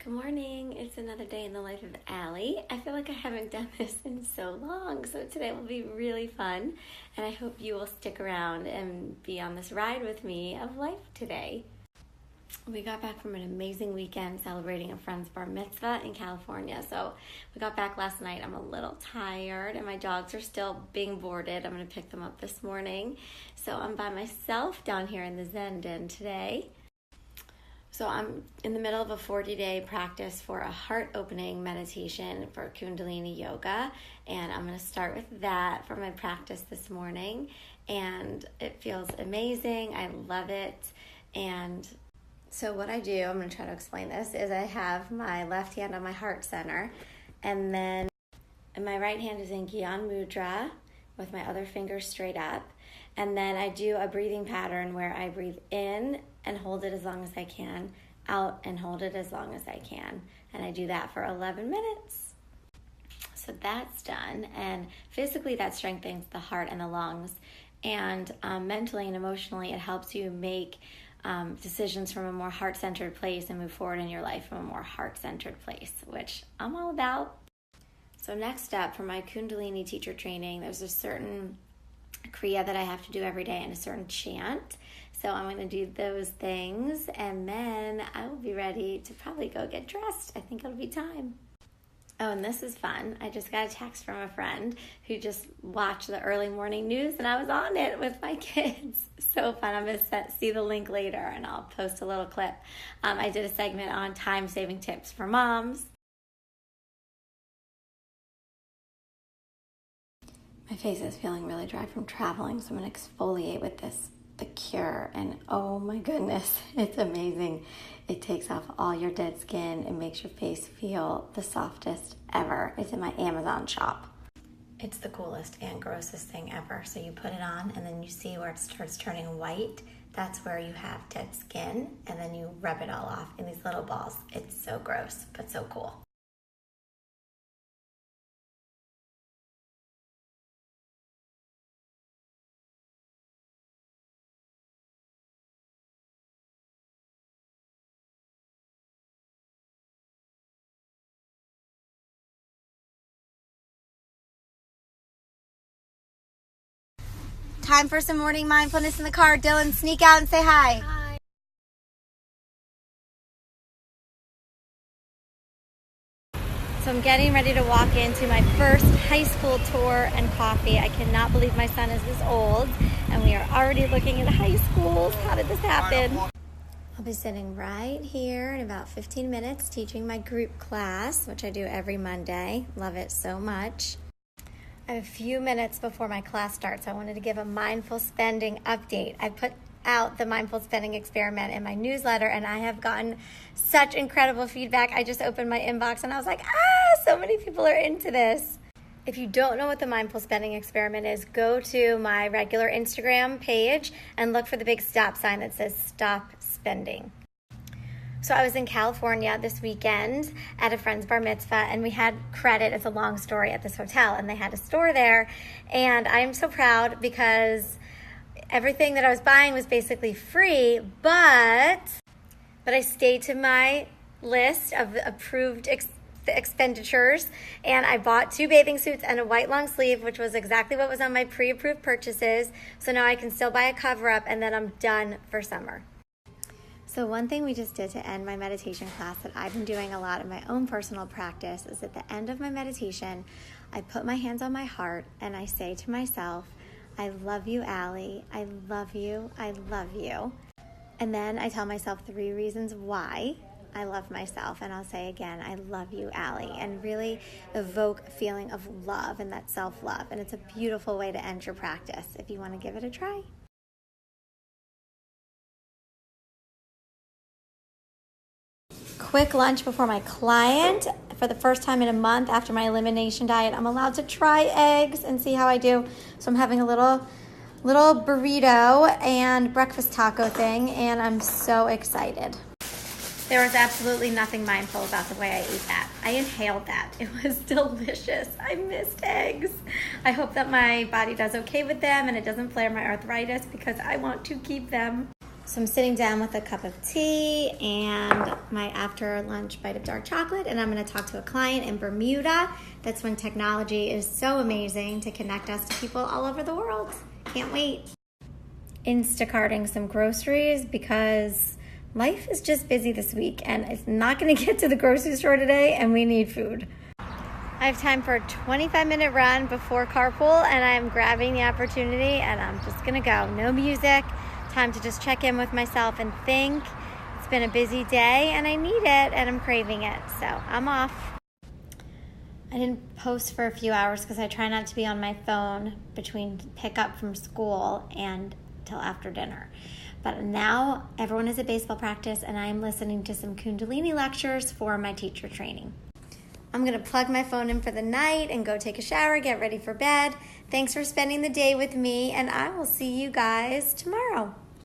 Good morning. It's another day in the life of Allie. I feel like I haven't done this in so long, so today will be really fun, and I hope you will stick around and be on this ride with me of life today. We got back from an amazing weekend celebrating a friend's bar mitzvah in California, so we got back last night. I'm a little tired, and my dogs are still being boarded. I'm going to pick them up this morning, so I'm by myself down here in the Zen Den today. So I'm in the middle of a 40-day practice for a heart-opening meditation for Kundalini Yoga, and I'm going to start with that for my practice this morning, and it feels amazing. I love it. And so what I do, I'm going to try to explain this, is I have my left hand on my heart center, and then my right hand is in Gyan Mudra with my other finger straight up. And then I do a breathing pattern where I breathe in and hold it as long as I can, out and hold it as long as I can. And I do that for 11 minutes. So that's done. And physically that strengthens the heart and the lungs. And mentally and emotionally it helps you make decisions from a more heart-centered place and move forward in your life from a more heart-centered place, which I'm all about. So next up for my Kundalini teacher training, there's a certain Kriya that I have to do every day and a certain chant. So I'm going to do those things and then I will be ready to probably go get dressed. I think it'll be time. Oh, and this is fun. I just got a text from a friend who just watched the early morning news and I was on it with my kids. So fun. I'm going to see the link later and I'll post a little clip. I did a segment on time-saving tips for moms. My face is feeling really dry from traveling, so I'm going to exfoliate with the Cure, and oh my goodness, it's amazing. It takes off all your dead skin and makes your face feel the softest ever. It's in my Amazon shop. It's the coolest and grossest thing ever. So you put it on and then you see where it starts turning white. That's where you have dead skin, and then you rub it all off in these little balls. It's so gross, but so cool. Time for some morning mindfulness in the car. Dylan, sneak out and say hi. Hi. So I'm getting ready to walk into my first high school tour and coffee. I cannot believe my son is this old and we are already looking at high schools. How did this happen? I'll be sitting right here in about 15 minutes teaching my group class, which I do every Monday. Love it so much. I have a few minutes before my class starts. I wanted to give a mindful spending update. I put out the mindful spending experiment in my newsletter and I have gotten such incredible feedback. I just opened my inbox and I was like, so many people are into this. If you don't know what the mindful spending experiment is, go to my regular Instagram page and look for the big stop sign that says stop spending. So I was in California this weekend at a friend's bar mitzvah and we had credit, it's a long story, at this hotel and they had a store there, and I'm so proud because everything that I was buying was basically free, but I stayed to my list of approved expenditures and I bought 2 bathing suits and a white long sleeve, which was exactly what was on my pre-approved purchases. So now I can still buy a cover-up and then I'm done for summer. So one thing we just did to end my meditation class that I've been doing a lot in my own personal practice is at the end of my meditation, I put my hands on my heart and I say to myself, I love you, Allie. I love you. I love you. And then I tell myself 3 reasons why I love myself. And I'll say again, I love you, Allie. And really evoke a feeling of love and that self-love. And it's a beautiful way to end your practice if you want to give it a try. Quick lunch before my client. For the first time in a month after my elimination diet, I'm allowed to try eggs and see how I do. So I'm having a little burrito and breakfast taco thing, and I'm so excited. There was absolutely nothing mindful about the way I ate that. I inhaled that. It was delicious. I missed eggs. I hope that my body does okay with them and it doesn't flare my arthritis because I want to keep them. So I'm sitting down with a cup of tea and my after lunch bite of dark chocolate, and I'm going to talk to a client in Bermuda. That's when technology is so amazing to connect us to people all over the world. Can't wait. Instacarting some groceries because life is just busy this week and it's not going to get to the grocery store today and we need food. I have time for a 25-minute run before carpool and I'm grabbing the opportunity and I'm just going to go. No music. Time to just check in with myself and think. It's been a busy day and I need it and I'm craving it. So I'm off. I didn't post for a few hours because I try not to be on my phone between pickup from school and till after dinner. But now everyone is at baseball practice and I am listening to some Kundalini lectures for my teacher training. I'm going to plug my phone in for the night and go take a shower, get ready for bed. Thanks for spending the day with me and I will see you guys tomorrow.